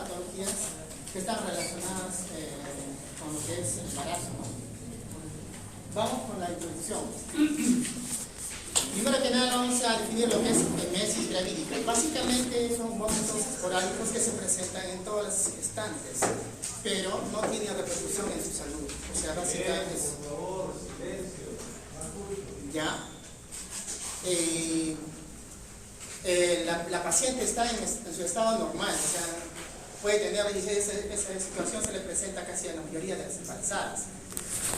patologías que están relacionadas con lo que es el embarazo, ¿no? Vamos con la introducción. Primero que nada vamos a definir lo que es emesis gravídica. Básicamente son vómitos esporádicos que se presentan en todas las gestantes, pero no tienen repercusión en su salud. O sea, básicamente es... Por favor, silencio. ¿Ya? La paciente está en su estado normal, o sea, puede tener, esa situación se le presenta casi a la mayoría de las embarazadas.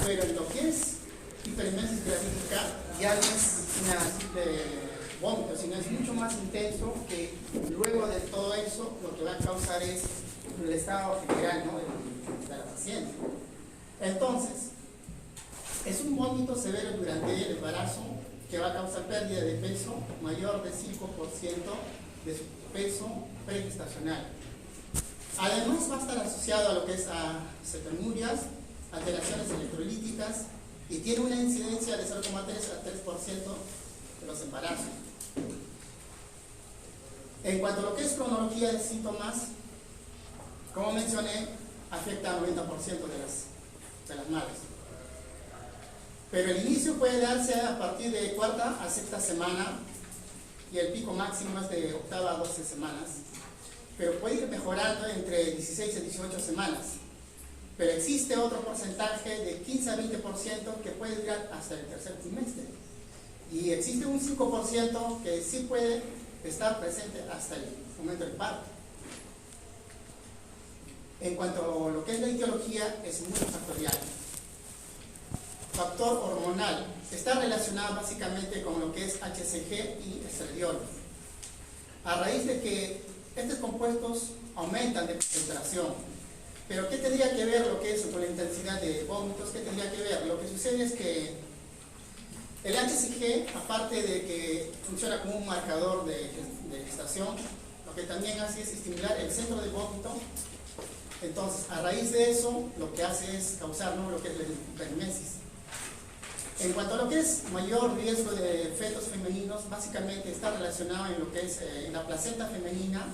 Pero en lo que es hiperemesis gravídica ya no es una simple vómito, sino es mucho más intenso, que luego de todo eso lo que va a causar es el estado general, ¿no?, de la paciente. Entonces, es un vómito severo durante el embarazo que va a causar pérdida de peso mayor del 5% de su peso pregestacional. Además va a estar asociado a lo que es a cetonurias, alteraciones electrolíticas, y tiene una incidencia de 0,3 a 3% de los embarazos. En cuanto a lo que es cronología de síntomas, como mencioné, afecta al 90% de las madres. Pero el inicio puede darse a partir de cuarta a sexta semana y el pico máximo es de octava a 12 semanas. Pero puede ir mejorando entre 16 y 18 semanas. Pero existe otro porcentaje de 15 a 20% que puede durar hasta el tercer trimestre. Y existe un 5% que sí puede estar presente hasta el momento del parto. En cuanto a lo que es la etiología, es multifactorial. Factor hormonal está relacionado básicamente con lo que es HCG y estradiol. A raíz de que estos compuestos aumentan de concentración. Pero ¿qué tendría que ver lo que es con la intensidad de vómitos? ¿Qué tendría que ver? Lo que sucede es que el HCG, aparte de que funciona como un marcador de gestación, lo que también hace es estimular el centro de vómito. Entonces, a raíz de eso, lo que hace es causar, ¿no?, lo que es la hiperemesis. En cuanto a lo que es mayor riesgo de fetos femeninos, básicamente está relacionado en lo que es en la placenta femenina,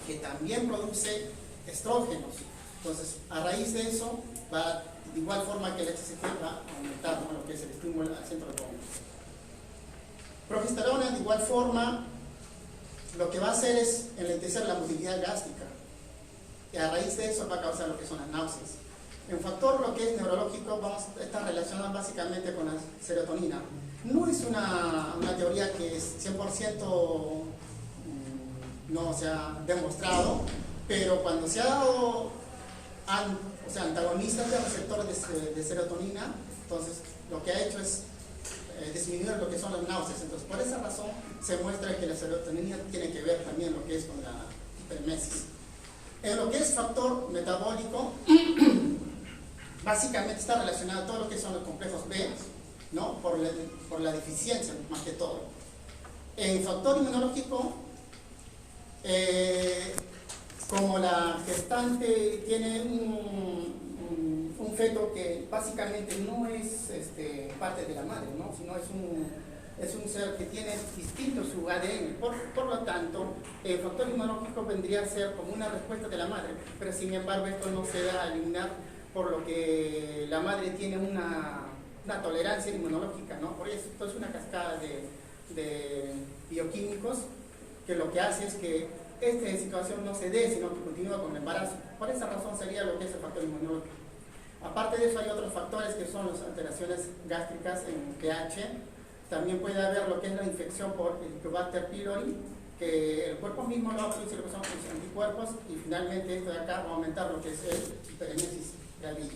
que también produce estrógenos. Entonces, a raíz de eso, va de igual forma que el HCG va a aumentar, ¿no?, lo que es el estímulo al centro de vómito. Progesterona, de igual forma, lo que va a hacer es enlentecer la motilidad gástrica. Y a raíz de eso va a causar lo que son las náuseas. En factor lo que es neurológico, vamos a estar relacionados básicamente con la serotonina. No es una teoría que es 100% no se ha demostrado, pero cuando se ha dado antagonistas de receptores de serotonina, entonces lo que ha hecho es disminuir lo que son las náuseas. Entonces, por esa razón se muestra que la serotonina tiene que ver también lo que es con la hiperemesis. En lo que es factor metabólico, básicamente está relacionado a todo lo que son los complejos B, ¿no?, por la deficiencia más que todo. En factor inmunológico, como la gestante tiene un feto que básicamente no es parte de la madre, ¿no?, sino es un ser que tiene distinto su ADN, por lo tanto, el factor inmunológico vendría a ser como una respuesta de la madre, pero sin embargo esto no se da a eliminar, por lo que la madre tiene una tolerancia inmunológica, ¿no? Por eso esto es una cascada de bioquímicos que lo que hace es que esta situación no se dé, sino que continúa con el embarazo. Por esa razón sería lo que es el factor inmunológico. Aparte de eso hay otros factores que son las alteraciones gástricas en pH. También puede haber lo que es la infección por el Helicobacter pylori, que el cuerpo mismo lo produce lo que son los anticuerpos, y finalmente esto de acá va a aumentar lo que es el hiperemesis gravídica.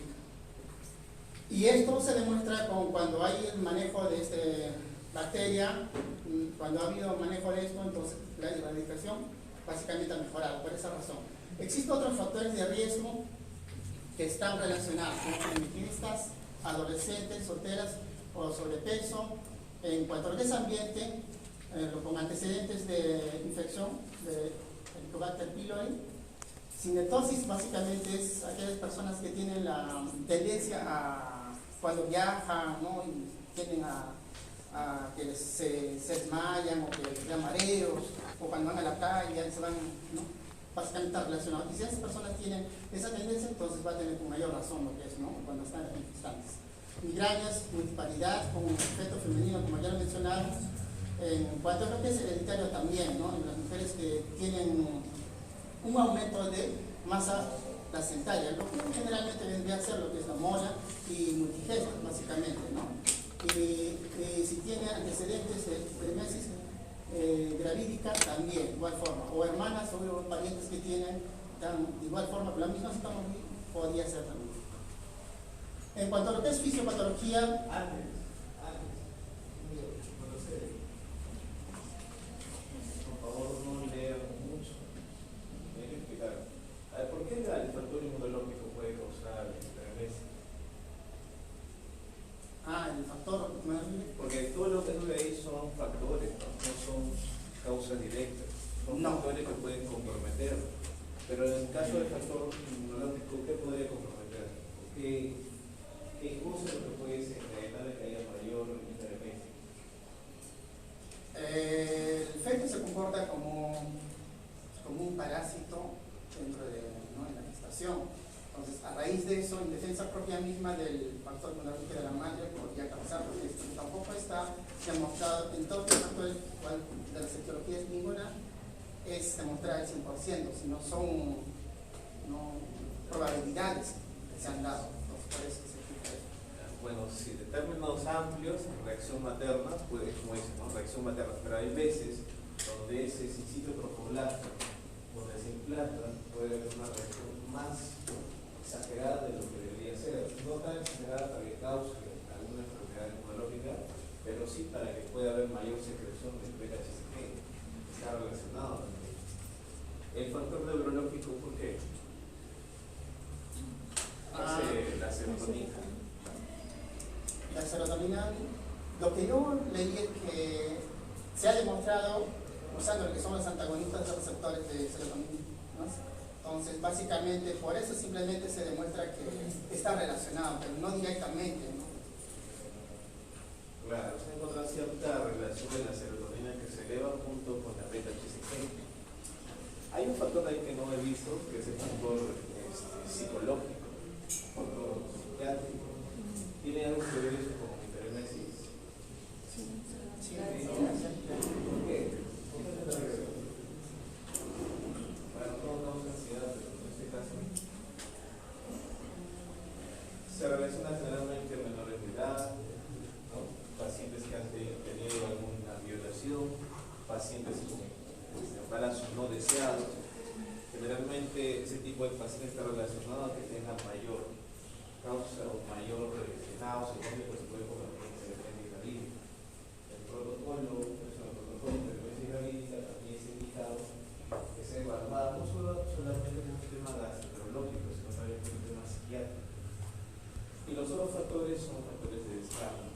Y esto se demuestra cuando hay el manejo de esta bacteria. Cuando ha habido manejo de esto, entonces la erradicación básicamente ha mejorado. Por esa razón, existen otros factores de riesgo que están relacionados con feministas, adolescentes, solteras o sobrepeso. En cuanto a lo que es ambiente, con antecedentes de infección de Helicobacter pylori. Cinetosis básicamente es aquellas personas que tienen la tendencia a, cuando viajan, ¿no?, y tienden a que se desmayan, o que les dan mareos, o cuando van a la playa se van, ¿no?, básicamente está relacionado. Y si esas personas tienen esa tendencia, entonces va a tener con mayor razón lo que es, ¿no? Cuando están gestantes. Migrañas, multiparidad, con un efecto femenino, como ya lo mencionamos. En cuanto a lo que es hereditario también, ¿no? En las mujeres que tienen un aumento de masa placentaria, lo que generalmente vendría a ser lo que es la mola y multigestos, básicamente, ¿no? Y si tiene antecedentes de hiperemesis gravídica, también, igual forma, o hermanas o parientes que tienen de igual forma, con la misma sintomatología, podría ser también. En cuanto a lo que es fisiopatología, por favor, no lean mucho. Hay que explicar. A ver, ¿por qué el factor inmunológico puede causar hiperemesis? el factor, Porque todo lo que tú ahí son factores, no son causas directas. Son factores que pueden comprometer. Pero en el caso del factor inmunológico, ¿qué podría comprometer? ¿Qué cosa es lo que puede desencadenar de que haya mayor hiperemesis? El feto se comporta como un parásito dentro de, ¿no? en la gestación. Entonces, a raíz de eso, en defensa propia misma del factor inmunológico de la madre, podría causar, porque esto tampoco está demostrado en todos los factores de las etiologías, ninguna es demostrada al 100%, sino son probabilidades que se han dado. Entonces, por eso se explica eso. Bueno, si de términos amplios, reacción materna, puede, como dicen, ¿no? Reacción materna, pero hay veces donde ese sitio tropoblasto, donde se implanta, puede haber una reacción más exagerada de lo que debería ser. No tan exagerada para que cause alguna enfermedad inmunológica, pero sí para que pueda haber mayor secreción de PHCG. Está relacionado. El factor neurológico, ¿por qué? La serotonina. La serotonina, lo que yo leí es que se ha demostrado usando lo que son los antagonistas de receptores de serotonina, ¿no? Entonces, básicamente, por eso simplemente se demuestra que está relacionado, pero no directamente, ¿no? Claro, se encuentra cierta relación de la serotonina que se eleva junto con la beta-HCG. Hay un factor ahí que no he visto, que es el factor psicológico, factor psiquiátrico. ¿Tiene algo que ver eso con hiperemesis? Sí. ¿Por qué? Bueno, no causa ansiedad, pero en este caso se relaciona generalmente a menores de edad, ¿no? Pacientes que han tenido alguna violación, pacientes con embarazos no deseados. Generalmente ese tipo de paciente está relacionado a que tenga mayor causa o mayor náusea, pues se puede convertir en hiperemesis gravídica. El protocolo, de hiperemesis gravídica también es indicado que sea evaluada no solamente como un tema gastroenterológico, sino también como un tema psiquiátrico. Y los otros factores son factores de descarga,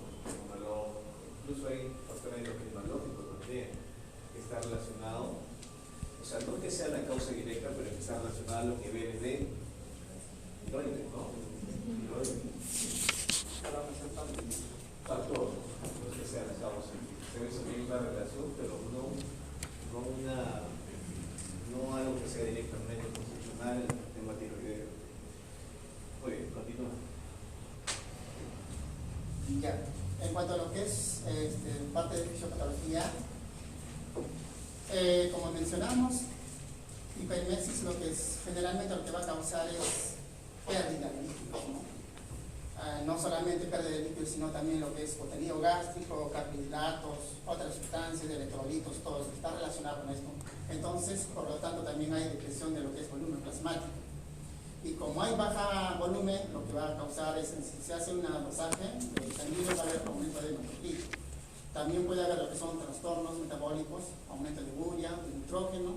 incluso hay factores endocrinológicos también, que está relacionado, o sea, no que sea la causa directa, pero que está relacionado a los niveles de tiroides, ¿no? Factor, no es que sea la causa. Se ve también una relación, pero no algo que sea directamente constitucional en el tema tiroideo. Muy bien, continúa. Ya. En cuanto a lo que es parte de fisiopatología, como mencionamos, hiperemesis generalmente lo que va a causar es pérdida de líquidos, ¿no? No solamente pérdida de líquidos, sino también lo que es contenido gástrico, carbohidratos, otras sustancias, electrolitos, todo eso está relacionado con esto. Entonces, por lo tanto, también hay depresión de lo que es volumen plasmático. Y como hay baja volumen, lo que va a causar es, si se hace una dosaje sanguíneo, va a haber aumento de hemoglobina. También puede haber lo que son trastornos metabólicos, aumento de urea, de nitrógeno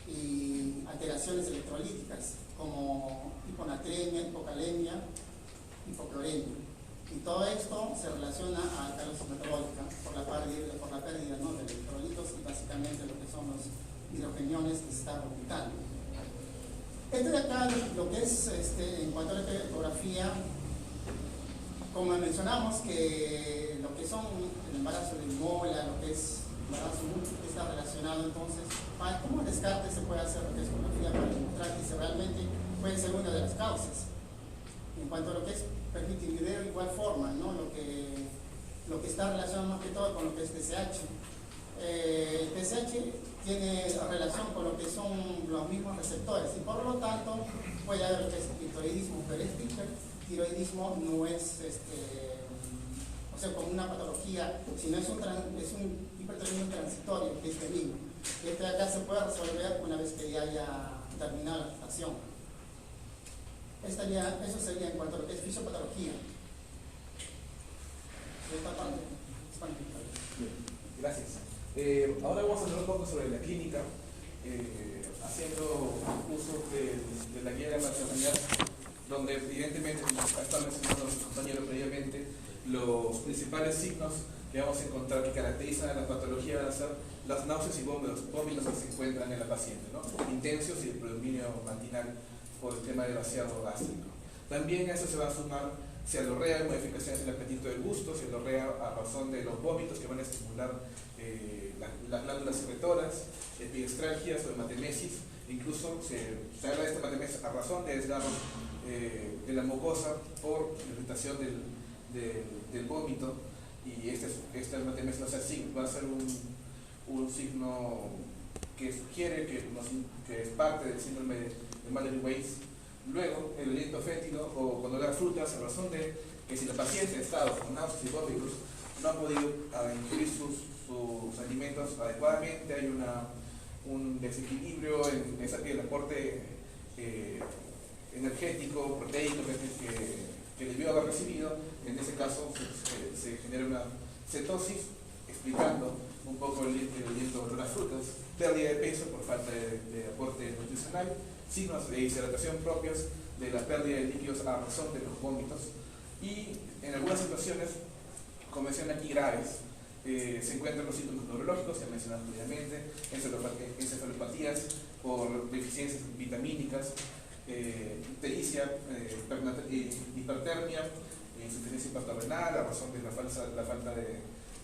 y alteraciones electrolíticas como hiponatremia, hipocalemia, hipocloremia. Y todo esto se relaciona a alcalosis metabólica por la pérdida, ¿no? de electrolitos y básicamente lo que son los hidrogeniones que se están ocultando. Esto de acá, lo que es en cuanto a la ecografía, como mencionamos, que lo que son el embarazo de mola, lo que es embarazo múltiple está relacionado. Entonces, ¿cómo el descarte se puede hacer lo que es ecografía para demostrar que realmente puede ser una de las causas? En cuanto a lo que es perfil tiroideo, igual forma, ¿no? Lo que está relacionado más que todo con lo que es TSH. El TSH tiene relación con lo que son los mismos receptores y por lo tanto puede haber lo que es hipotiroidismo, pero este hipotiroidismo no es o sea, como una patología, sino es un hipertiroidismo transitorio, que es benigno. Este de acá se puede resolver una vez que ya haya terminado la gestación. Eso sería en cuanto a lo que es fisiopatología. Esta parte. Bien, gracias. Ahora vamos a hablar un poco sobre la clínica, haciendo uso de la guía de la maternidad, donde evidentemente, como está mencionando nuestro compañero previamente, los principales signos que vamos a encontrar que caracterizan a la patología van a ser las náuseas y vómitos que se encuentran en la paciente, ¿no? Intensos y el predominio matinal por el tema del vaciado gástrico. También a eso se va a sumar cialorrea, modificaciones en el apetito del gusto, cialorrea a razón de los vómitos que van a estimular las glándulas secretoras, epigastralgias o hematemesis. Incluso se habla de esta hematemesis a razón de desgarros de la mucosa por irritación del vómito, y esta hematemesis va a ser un signo que sugiere que es parte del síndrome de Mallory-Weiss. Luego, el aliento fétido o cuando da frutas, a razón de que si la paciente ha estado con náuseas y vómitos, no ha podido ingerir sus alimentos adecuadamente, hay un desequilibrio en el aporte energético, proteico que debió haber recibido. En ese caso se genera una cetosis, explicando un poco el aliento de las frutas, pérdida de peso por falta de aporte nutricional, signos de deshidratación propios de la pérdida de líquidos a razón de los vómitos, y en algunas situaciones, como mencionan aquí, graves, se encuentran los síntomas neurológicos, ya mencionados previamente, encefalopatías por deficiencias vitamínicas, ictericia, hipertermia, insuficiencia hepatorenal a razón de la falta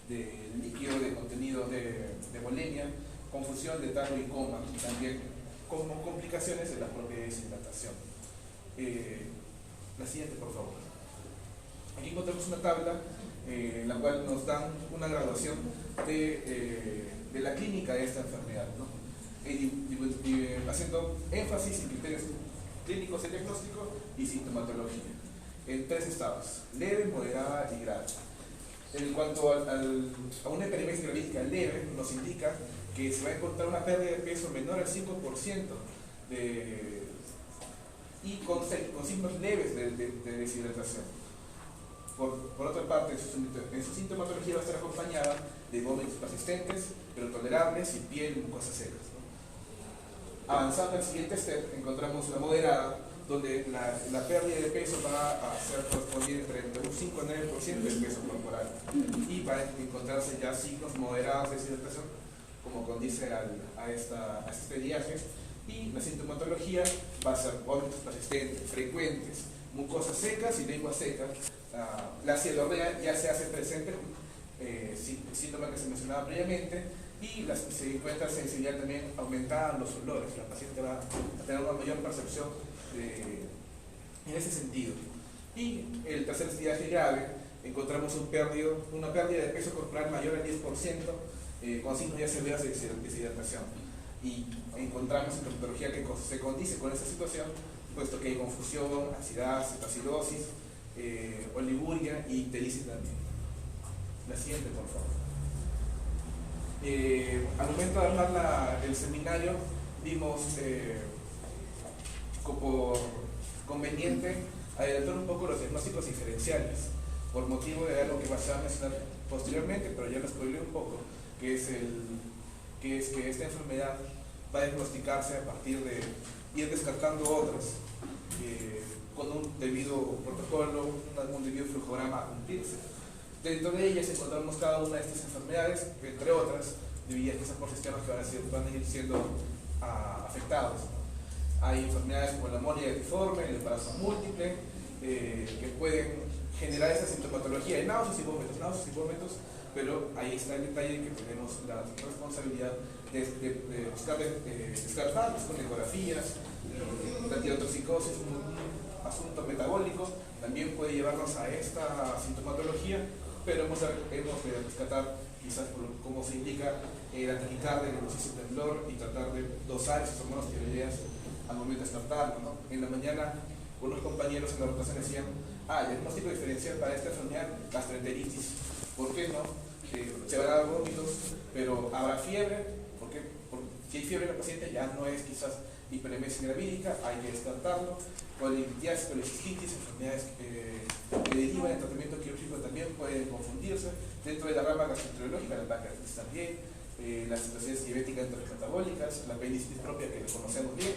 de líquido, de contenido de bulimia, confusión, letargo y coma, y también como complicaciones de la propia deshidratación. La siguiente, por favor. Aquí encontramos una tabla en la cual nos dan una graduación de la clínica de esta enfermedad, ¿no? Haciendo énfasis en criterios clínicos de diagnóstico y sintomatología, en 3 estados: leve, moderada y grave. En cuanto a una epidemia gravídica leve, nos indica que se va a encontrar una pérdida de peso menor al 5% y con signos leves de deshidratación. Por otra parte, en su sintomatología va a estar acompañada de vómitos persistentes, pero tolerables, y piel y mucosas secas, ¿no? Avanzando al siguiente step, encontramos la moderada, donde la pérdida de peso va a ser correspondiente entre un 5 y 9% del peso corporal, y va a encontrarse ya signos moderados de deshidratación, como condice a este viaje, y la sintomatología va a ser vómitos persistentes, frecuentes, mucosas secas y lengua seca. La cialorrea ya se hace presente, síntoma que se mencionaba previamente, y se encuentra sensibilidad también aumentada en los olores. La paciente va a tener una mayor percepción en ese sentido. Y el tercer viaje grave, encontramos una pérdida de peso corporal mayor al 10%, con signos ya severos de deshidratación. Y encontramos sintomatología que se condice con esta situación, puesto que hay confusión, acidosis, oliguria y ictericia también. La siguiente, por favor. Al momento de armar el seminario, vimos por conveniente adelantar un poco los diagnósticos diferenciales, por motivo de algo que va a mencionar posteriormente, pero ya lo spoileé un poco, que es que esta enfermedad va a diagnosticarse a partir de ir descartando otras, con un debido protocolo, un debido flujograma a cumplirse. Dentro de ellas encontramos cada una de estas enfermedades, entre otras, divididas quizás por sistemas que van a ir siendo afectados. Hay enfermedades como la amonia detiforme, el embarazo múltiple, que pueden generar esta sintomatología de náuseas y vómitos pero ahí está el detalle que tenemos la responsabilidad de buscar descartarlos con ecografías, la tirotoxicosis, un asunto metabólico, también puede llevarnos a esta sintomatología, pero hemos de rescatar, quizás por como se indica, la taquicardia, el nerviosismo, el temblor y tratar de dosar esas hormonas tiroideas al momento de descartarlo, ¿no? En la mañana, unos compañeros en la rotación decían, el diagnóstico diferencial para esta enfermedad, gastroenteritis. ¿Por qué no? Se van a dar vómitos, pero habrá fiebre. ¿Por qué? Porque si hay fiebre en la paciente ya no es quizás hiperemesis gravídica, hay que descartarlo. Polilitiasis, policistitis, enfermedades que derivan del tratamiento quirúrgico también pueden confundirse. Dentro de la rama gastroenterológica, la pancreatitis también, las situaciones diabéticas metabólicas, la apendicitis propia que conocemos bien,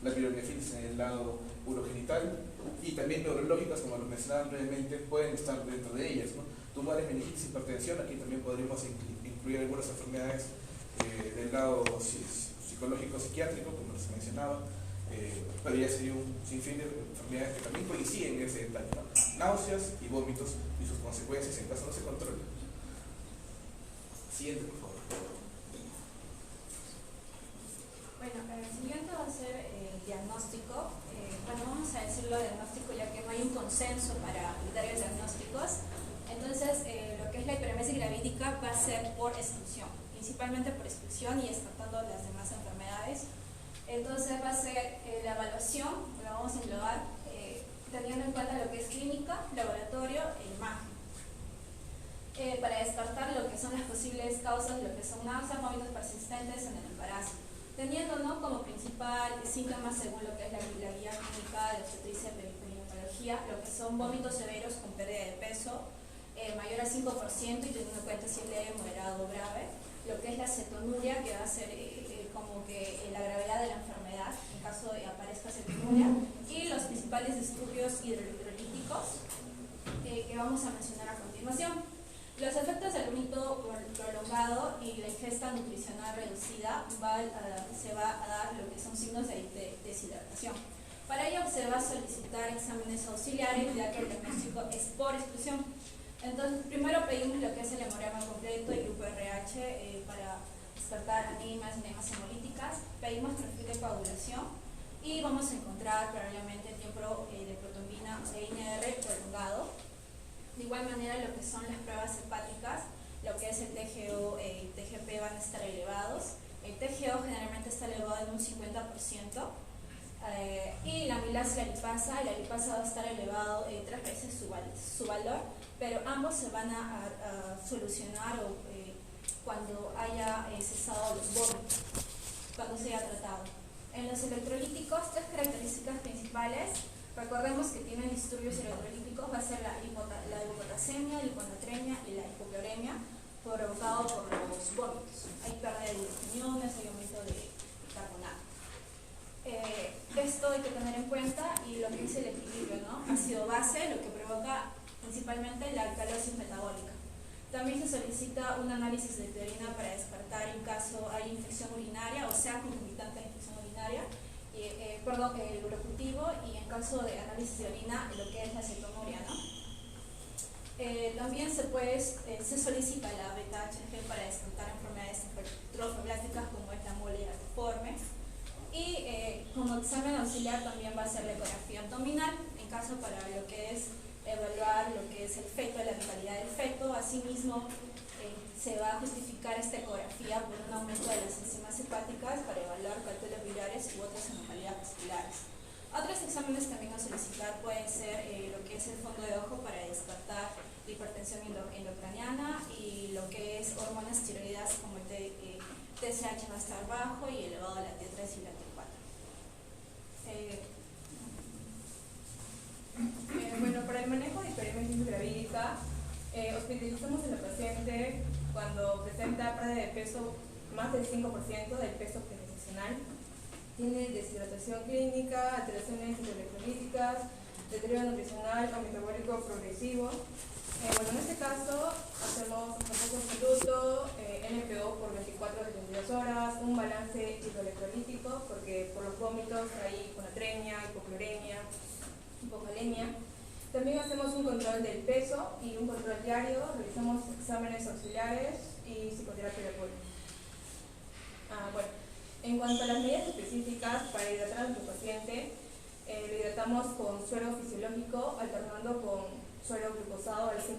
la pielonefritis en el lado urogenital y también neurológicas, como lo mencionaba brevemente, pueden estar dentro de ellas, ¿no? Tumores, meningitis, hipertensión, aquí también podríamos incluir algunas enfermedades del lado psicológico, psiquiátrico, como se mencionaba, pero ya sería un sinfín de enfermedades que también coinciden en ese detalle, ¿no? Náuseas y vómitos y sus consecuencias en caso no se controle. Siguiente, por favor. Bueno, el siguiente va a ser el diagnóstico. Bueno, vamos a decirlo diagnóstico ya que no hay un consenso para criterios diagnósticos. Entonces, lo que es la hiperemesis gravídica va a ser por exclusión, principalmente por exclusión y descartando las demás enfermedades. Entonces, va a ser la evaluación, la vamos a englobar teniendo en cuenta lo que es clínica, laboratorio e imagen. Para descartar lo que son las posibles causas, lo que son náuseas, vómitos persistentes en el embarazo, teniendo como principal síntomas según lo que es la guía clínica de obstetricia y perinatología, lo que son vómitos severos con pérdida de peso mayor al 5% y teniendo en cuenta si es leve, moderado o grave, lo que es la cetonuria, que va a ser como que la gravedad de la enfermedad en caso de aparezca cetonuria, y los principales disturbios hidroelectrolíticos que vamos a mencionar a continuación. Los efectos del vómito prolongado y la ingesta nutricional reducida se va a dar lo que son signos de deshidratación. Para ello se va a solicitar exámenes auxiliares, ya que el diagnóstico es por exclusión. Entonces, primero pedimos lo que es el hemograma completo y grupo RH para descartar anemias hemolíticas. Pedimos perfil de coagulación y vamos a encontrar probablemente tiempo de protombina e INR prolongado. De igual manera, lo que son las pruebas hepáticas, lo que es el TGO y el TGP van a estar elevados. El TGO generalmente está elevado en un 50%. Y la amilasa y la lipasa va a estar elevado 3 veces su valor, pero ambos se van a solucionar cuando haya cesado los vómitos, cuando se haya tratado. En los electrolíticos, 3 características principales. Recordemos que tienen disturbios electrolíticos, va a ser la hipopotasemia, la hiponatremia y la hipocloremia, provocado por los vómitos. Hay pérdida de hidrogeniones, hay aumento de bicarbonato. Esto hay que tener en cuenta, y lo que dice el equilibrio, ¿no? Ácido base, lo que provoca principalmente la alcalosis metabólica. También se solicita un análisis de orina para descartar en caso hay infección urinaria, o sea, concomitante de infección urinaria, el urocutivo, y en caso de análisis de orina, lo que es la cetonuria, ¿no? También se solicita la beta-HG para descartar enfermedades trofoblásticas como es la mole ratiforme. Y como examen auxiliar también va a ser la ecografía abdominal, en caso para lo que es evaluar lo que es el feto, la vitalidad del feto. Asimismo, se va a justificar esta ecografía por un aumento de las enzimas hepáticas para evaluar cálculos biliares u otras anomalías vasculares. Otros exámenes también a solicitar pueden ser lo que es el fondo de ojo para descartar la hipertensión endocraniana y lo que es hormonas tiroideas como el TSH va a estar bajo y elevado a la T3 y la T4. Bueno, para el manejo de hiperemesis gravídica, hospitalizamos a la paciente cuando presenta pérdida de peso más del 5% del peso gestacional, tiene deshidratación clínica, alteraciones hidroelectrolíticas, deterioro nutricional o metabólico progresivo. Bueno, en este caso hacemos reposo absoluto, NPO por 24 a 72 horas, un balance hidroelectrolítico porque por los vómitos hay hiponatremia, hipocloremia, hipocalemia. También hacemos un control del peso y un control diario, realizamos exámenes auxiliares y psicoterapia de apoyo. Bueno, en cuanto a las medidas específicas para hidratar a nuestro paciente, lo hidratamos con suero fisiológico alternando con suero glucosado al 5%,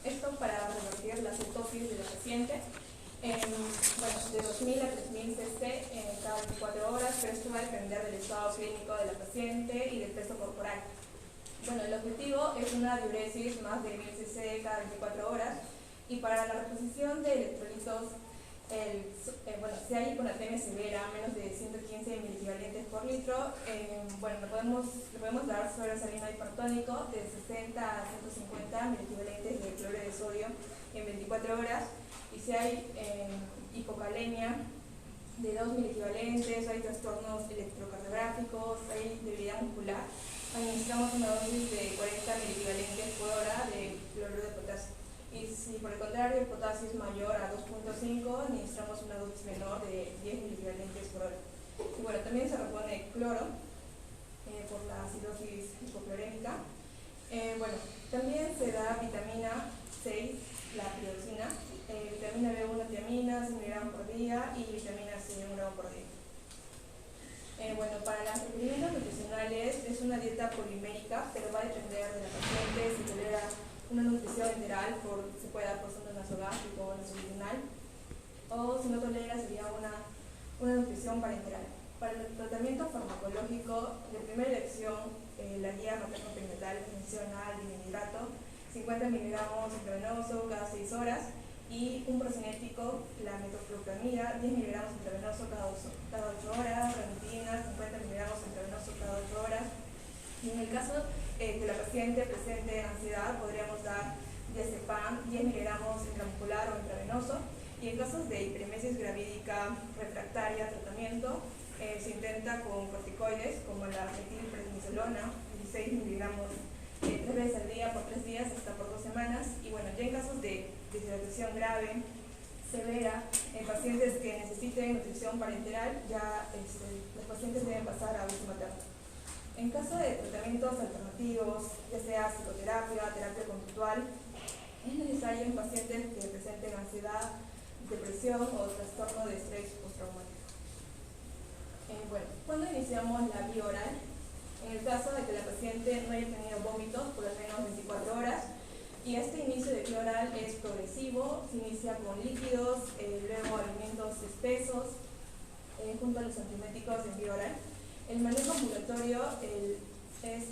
esto para revertir la cetosis de la paciente. Bueno, de 2000 a 3000 cc cada 24 horas, pero esto va a depender del estado clínico de la paciente y del peso corporal. Bueno, el objetivo es una diuresis más de 1000 cc cada 24 horas, y para la reposición de electrolitos, bueno, si hay hiponatremia severa, menos de 115 miliequivalentes por litro, bueno, le podemos dar suero salino hipertónico de 60 a 150 miliequivalentes de cloruro de sodio en 24 horas, y si hay hipocalemia de 2 miliequivalentes, hay trastornos electrocardiográficos, hay debilidad muscular, administramos una dosis de 40 miliequivalentes por hora de cloruro de potasio. Y si por el contrario el potasio es mayor a 2.5, administramos una dosis menor de 10 miliequivalentes por hora. Y bueno, también se repone cloro por la acidosis hipoclorémica. Bueno, también se da vitamina 6, la piroxina, vitamina B1 tiamina, 100 miligramos por día, y vitamina C, 1 gramo por día. Bueno, para los requerimientos nutricionales es una dieta polimérica, pero va a depender de la paciente si tolera una nutrición enteral, se puede dar por sonda nasogástrico o nasolateral, o si no tolera sería una nutrición parenteral. Para el tratamiento farmacológico, de primera elección, la guía materno-perinatal menciona el dinidrato, 50 miligramos intravenoso cada 6 horas, y un procinético, la metoclopramida, 10 miligramos intravenoso cada 8 horas, ranitidina, 50 miligramos intravenoso cada 8 horas. Y en el caso que la paciente presente ansiedad, podríamos dar diazepam, 10 miligramos intramuscular o intravenoso. Y en casos de hiperemesis gravídica refractaria a tratamiento, se intenta con corticoides como la metilprednisolona, 16 miligramos 3 veces al día por 3 días hasta por 2 semanas. Y bueno, ya en casos de deshidratación grave, severa, en pacientes que necesiten nutrición parenteral, ya los pacientes deben pasar a uso materno. En caso de tratamientos alternativos, ya sea psicoterapia, terapia conductual, es necesario en pacientes que presenten ansiedad, depresión o trastorno de estrés postraumático. Bueno, ¿cuándo iniciamos la vía oral? En el caso de que la paciente no haya tenido vómitos por al menos 24 horas, y este inicio de vía oral es progresivo, se inicia con líquidos, luego alimentos espesos, junto a los antieméticos en vía oral. El manejo ambulatorio es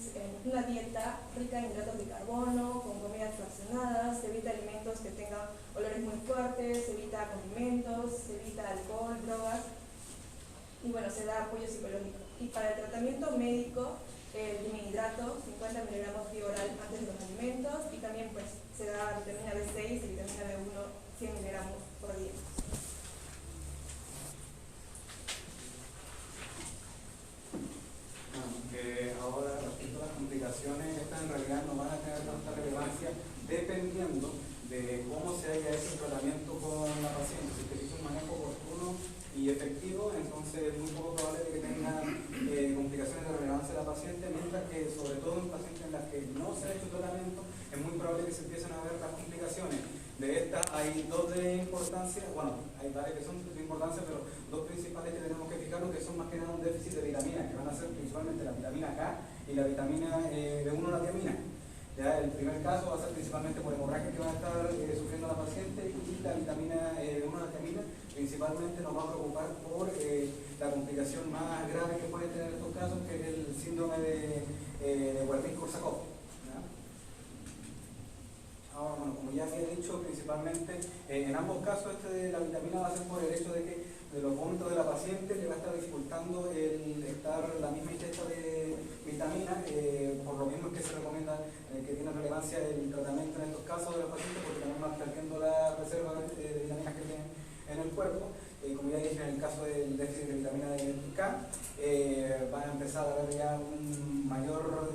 una dieta rica en hidratos de carbono, con comidas fraccionadas, se evita alimentos que tengan olores muy fuertes, se evita condimentos, se evita alcohol, drogas, y bueno, se da apoyo psicológico. Y para el tratamiento médico, el dinidrato, 50 miligramos vía oral antes de los alimentos, y también pues se da vitamina B6 y vitamina B1, 100 miligramos por día. Ahora, respecto a las complicaciones, estas en realidad no van a tener tanta relevancia dependiendo de cómo se haya hecho el tratamiento con la paciente. Si se hizo un manejo oportuno y efectivo, entonces es muy poco probable de que tenga complicaciones de relevancia de la paciente, mientras que, sobre todo en pacientes en las que no se ha hecho tratamiento, es muy probable que se empiecen a ver las complicaciones. De estas hay dos de importancia, bueno, hay varias que son de importancia, pero dos principales que tenemos que fijarnos, que son más que nada un déficit de vitaminas, que van a ser principalmente la vitamina K y la vitamina B1, la tiamina. Ya el primer caso va a ser principalmente por hemorragia que va a estar sufriendo la paciente, y la vitamina B1, la tiamina, principalmente nos va a preocupar por la complicación más grave que puede tener estos casos, que es el síndrome de Wernicke-Korsakoff. Ahora, bueno, como ya había dicho, principalmente en ambos casos la vitamina va a ser por el hecho de que de los vómitos de la paciente le va a estar dificultando el estar la misma ingesta de vitamina, por lo mismo es que se recomienda que tiene relevancia el tratamiento en estos casos de los pacientes, porque también va perdiendo la reserva de vitaminas que tienen en el cuerpo. Como ya dije, en el caso del déficit de vitamina K, va a empezar a haber ya un mayor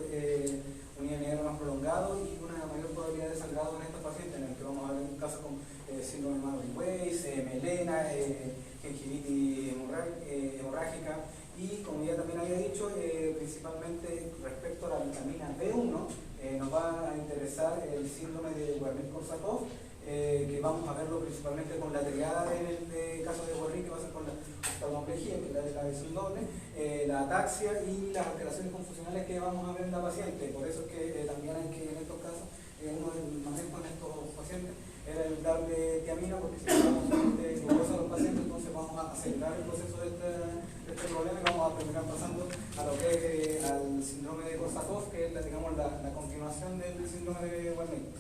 un INR más prolongado y una mayor probabilidad de sangrado en estos pacientes, en el que vamos a ver un caso con síndrome de Marvin-Weiss, melena, gingivitis hemorrágica, y como ya también había dicho, principalmente respecto a la vitamina B1, nos va a interesar el síndrome de Wernicke-Korsakoff, que vamos a verlo principalmente con la triada en el caso de Wernicke, que va a ser con la oftalmología, que es la de la visión doble, la ataxia y las alteraciones confusionales que vamos a ver en la paciente. Por eso es que también hay que, en estos casos, uno de los manejos en estos pacientes era el darle tiamina, porque si no glucosa a los pacientes, entonces vamos a acelerar el proceso de este problema y vamos a terminar pasando a lo que es al síndrome de Korsakoff, que es digamos, la continuación del síndrome de Wernicke.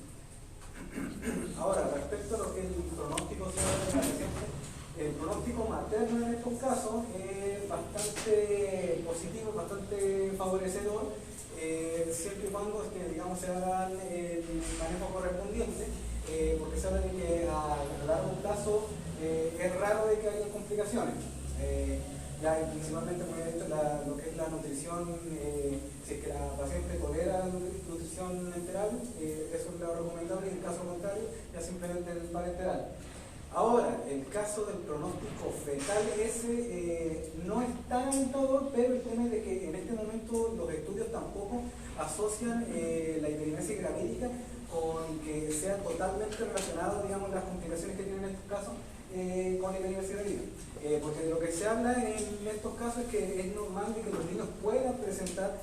Ahora, respecto a lo que es el pronóstico de la paciente, el pronóstico materno en estos casos es bastante positivo, bastante favorecedor, siempre y cuando es que, digamos, se haga el manejo correspondiente, porque se habla de que a largo plazo es raro de que haya complicaciones. Ya principalmente lo que es la nutrición, si es que la paciente tolera nutrición enteral, eso es lo recomendable, y en caso contrario, ya simplemente el parenteral. Ahora, el caso del pronóstico fetal, ese no está en todo, pero el tema es de que en este momento los estudios tampoco asocian la hiperimesis gravídica con que sea totalmente relacionado, digamos, las complicaciones que tienen en estos casos con la hiperimesis gravídica. Porque de lo que se habla en estos casos es que es normal de que los niños puedan presentar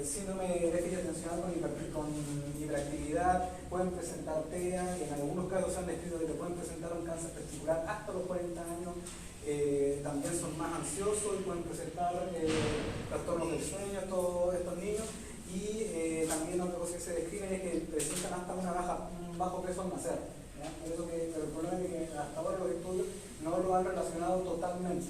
síndrome de déficit atencional con hiperactividad, pueden presentar TEA, en algunos casos se han descrito de que pueden presentar un cáncer testicular hasta los 40 años, también son más ansiosos y pueden presentar trastornos del sueño todos estos niños, y también otra cosa que se describe es que presentan hasta un bajo peso al nacer. Por eso pero el problema es que hasta ahora los estudios no lo han relacionado totalmente.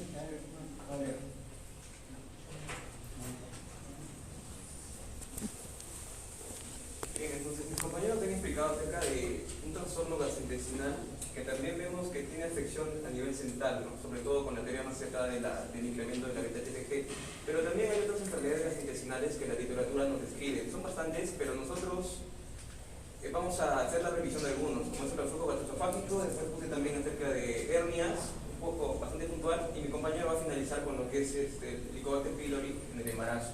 Bien, entonces mis compañeros han explicado acerca de un trastorno gastrointestinal que también vemos que tiene afección a nivel central, ¿no? Sobre todo con la teoría más cerca del incremento de la beta TTG, pero también hay otras enfermedades gastrointestinales que la literatura nos describe. Son bastantes, pero nosotros vamos a hacer la revisión de algunos, como es el reflujo gastroesofágico. Después puse también acerca de hernias, un poco bastante puntual, y mi compañero va a finalizar con lo que es el Helicobacter pylori en el embarazo.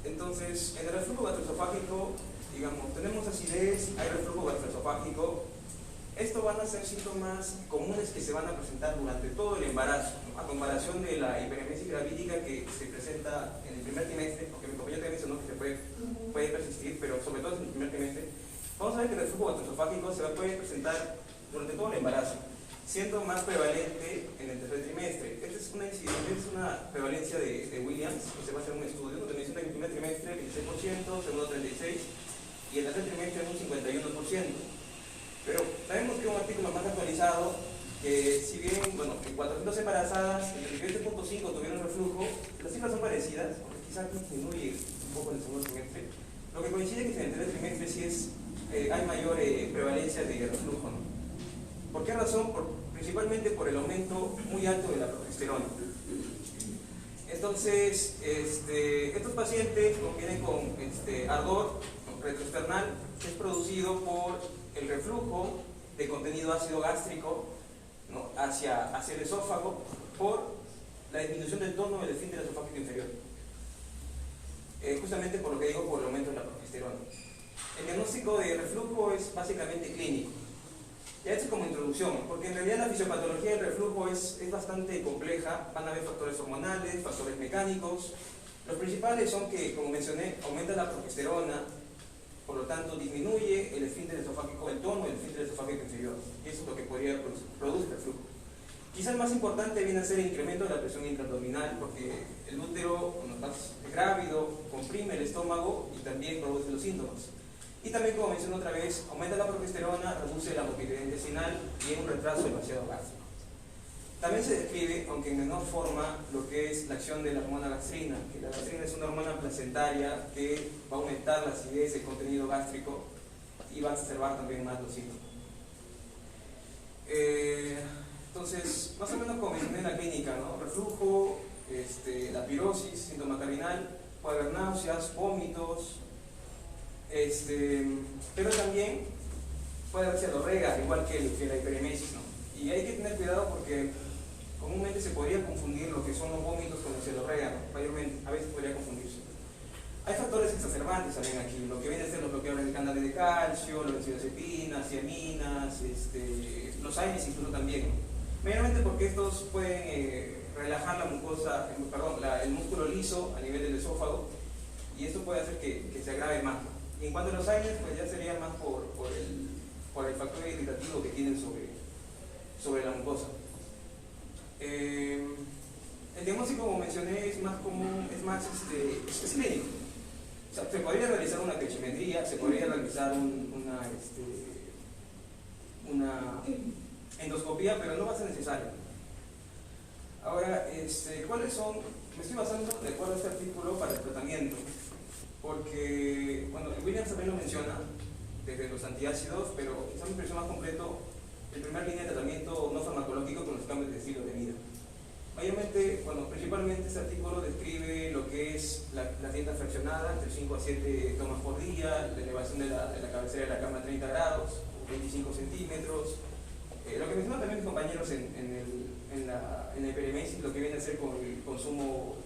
Entonces, en el reflujo gastroesofágico, digamos, tenemos acidez, hay reflujo gastroesofágico. Estos van a ser síntomas comunes que se van a presentar durante todo el embarazo, ¿no? A comparación de la hiperemesis gravídica que se presenta en el primer trimestre, porque mi compañero también mencionó que se puede persistir, pero sobre todo en el primer trimestre. Vamos a ver que el reflujo gastroesofágico puede presentar durante todo el embarazo, siendo más prevalente en el tercer trimestre. Esta es una prevalencia de Williams, que se va a hacer un estudio donde menciona que en el primer trimestre 26%, segundo 36%, y el tercer trimestre un 51%. Pero sabemos que un artículo más actualizado, que si bien, bueno, en 400 embarazadas, el 38.5 tuvieron reflujo, las cifras son parecidas, porque quizás disminuye un poco en el segundo trimestre. Lo que coincide es que en el tercer trimestre sí hay mayor prevalencia de reflujo, ¿no? ¿Por qué razón? Principalmente por el aumento muy alto de la progesterona. Entonces, estos pacientes vienen con ardor retroesternal, que es producido por el reflujo de contenido ácido gástrico, ¿no? hacia el esófago por la disminución del tono del esfínter esofágico inferior. Justamente por lo que digo, por el aumento de la progesterona. El diagnóstico de reflujo es básicamente clínico. Ya esto es como introducción, porque en realidad la fisiopatología del reflujo es bastante compleja. Van a haber factores hormonales, factores mecánicos. Los principales son que, como mencioné, aumenta la progesterona, por lo tanto disminuye el esfínter esofágico, el tono del esfínter esofágico inferior. Y eso es lo que podría producir reflujo. Quizás el más importante viene a ser el incremento de la presión intraabdominal, porque el útero, cuando está grávido, comprime el estómago y también produce los síntomas. Y también, como mencioné otra vez, aumenta la progesterona, reduce la motilidad intestinal y hay un retraso del vaciado gástrico. También se describe, aunque en menor forma, lo que es la acción de la hormona gastrina, que la gastrina es una hormona placentaria que va a aumentar la acidez del contenido gástrico y va a exacerbar también más los síntomas. Entonces, más o menos como mencioné en la clínica, ¿no? Reflujo, la pirosis, síntoma cardinal, puede haber náuseas, vómitos, pero también puede haber cialorrea, igual que la hiperemesis, ¿no? Y hay que tener cuidado porque comúnmente se podría confundir lo que son los vómitos con la cialorrea, ¿no? Mayormente, a veces podría confundirse. hay factores exacerbantes también aquí, lo que viene a ser los bloqueadores de canales de calcio, los benzodiazepinas, tiaminas, los AINES incluso también. Mayormente porque estos pueden relajar la mucosa, el músculo liso a nivel del esófago, y esto puede hacer que se agrave más. Y en cuanto a los AINES, pues ya sería más por el factor irritativo que tienen sobre la mucosa. El diagnóstico, como mencioné, es más común, es clínico. O sea, se podría realizar una quechimetría, se podría realizar una endoscopía, pero no va a ser necesario. Ahora, ¿cuáles son? Me estoy basando de acuerdo a este artículo para el tratamiento, porque, bueno, Williams también lo menciona, desde los antiácidos, pero quizá me pareció más completo el primer línea de tratamiento no farmacológico con los cambios de estilo de vida. Mayormente, principalmente este artículo describe lo que es la dieta fraccionada, entre 5 a 7 tomas por día, la elevación de la cabecera de la cama a 30 grados, 25 centímetros. Lo que mencionan también mis compañeros en la hiperemesis, lo que viene a ser con el consumo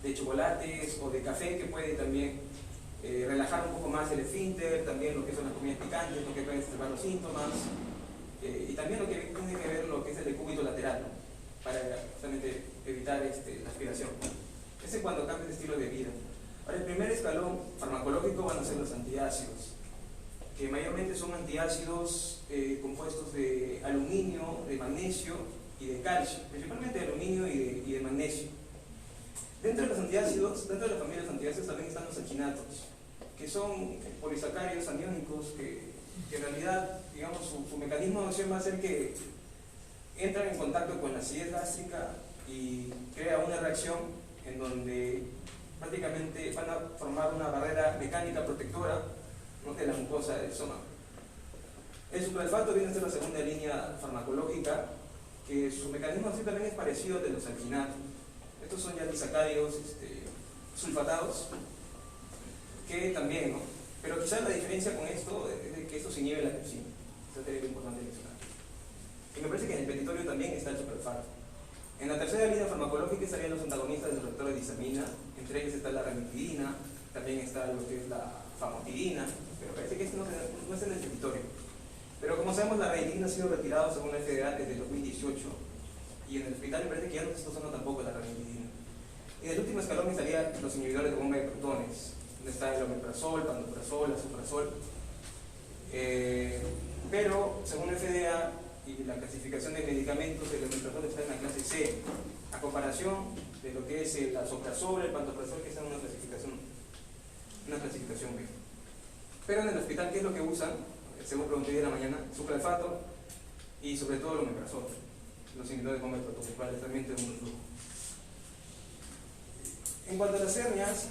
de chocolates o de café, que puede también relajar un poco más el esfínter, también lo que son las comidas picantes, lo que pueden exacerbar los síntomas, y también lo que tiene que ver lo que es el decúbito lateral, ¿no? Para justamente evitar la aspiración. Ese es cuando cambia de estilo de vida. Ahora, el primer escalón farmacológico van a ser los antiácidos, que mayormente son antiácidos compuestos de aluminio, de magnesio y de calcio, principalmente de aluminio y de magnesio. Dentro de los antiácidos, dentro de la familia de los antiácidos también están los alginatos, que son polisacáridos aniónicos que en realidad, digamos, su mecanismo de acción va a ser que entran en contacto con la acidez gástrica y crea una reacción en donde prácticamente van a formar una barrera mecánica protectora, ¿no?, de la mucosa del estómago. El sucralfato viene a ser la segunda línea farmacológica, que su mecanismo de acción también es parecido al de los alginatos. Estos son ya disacáridos sulfatados, que también, ¿no? Pero quizás la diferencia con esto es que esto se inhibe la pepsina. Eso sería importante mencionar. Y me parece que en el petitorio también está el sucralfato. En la tercera línea farmacológica estarían los antagonistas del receptor de histamina, entre ellos está la ranitidina, también está lo que es la famotidina, pero parece que esto no está en el petitorio. Pero como sabemos, la ranitidina ha sido retirada según la FDA desde el 2018, y en el hospital me parece que ya no se está usando tampoco la ranitidina. Y en el último escalón estarían los inhibidores de bomba de protones, donde está el omeprazol, pantoprazol, asuprasol. Pero según la FDA y la clasificación de medicamentos, el omeprazol está en la clase C, a comparación de lo que es el asuprasol, el pantoprazol, que está en una clasificación B. Pero en el hospital, ¿qué es lo que usan? Según pregunté de la mañana, sucralfato y sobre todo el omeprazol, los inhibidores de bomba de protones para el tratamiento de un reflujo. En cuanto a las hernias,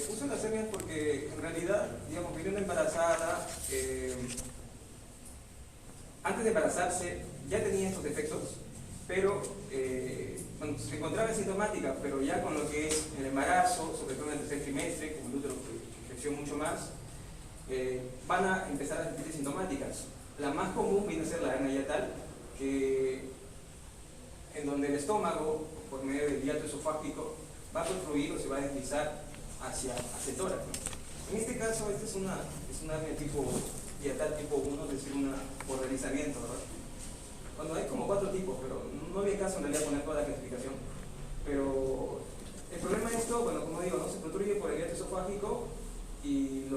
puse las hernias porque en realidad, digamos, vino una embarazada, antes de embarazarse ya tenía estos defectos, pero bueno, se encontraba sintomática, pero ya con lo que es el embarazo, sobre todo en el tercer trimestre, con el útero que creció mucho más, van a empezar a sentirse sintomáticas. La más común viene a ser la hernia yatal, en donde el estómago, por medio del hiato esofágico, va a construir o se va a deslizar hacia el tórax, ¿no? En este caso, esta es una hernia tipo yatal tipo 1, es decir, por deslizamiento, ¿verdad? Bueno, hay como 4 tipos, pero no había caso en realidad poner toda la clasificación. Pero el problema de esto, bueno, como digo, ¿no?, se construye por el hiato esofágico. Y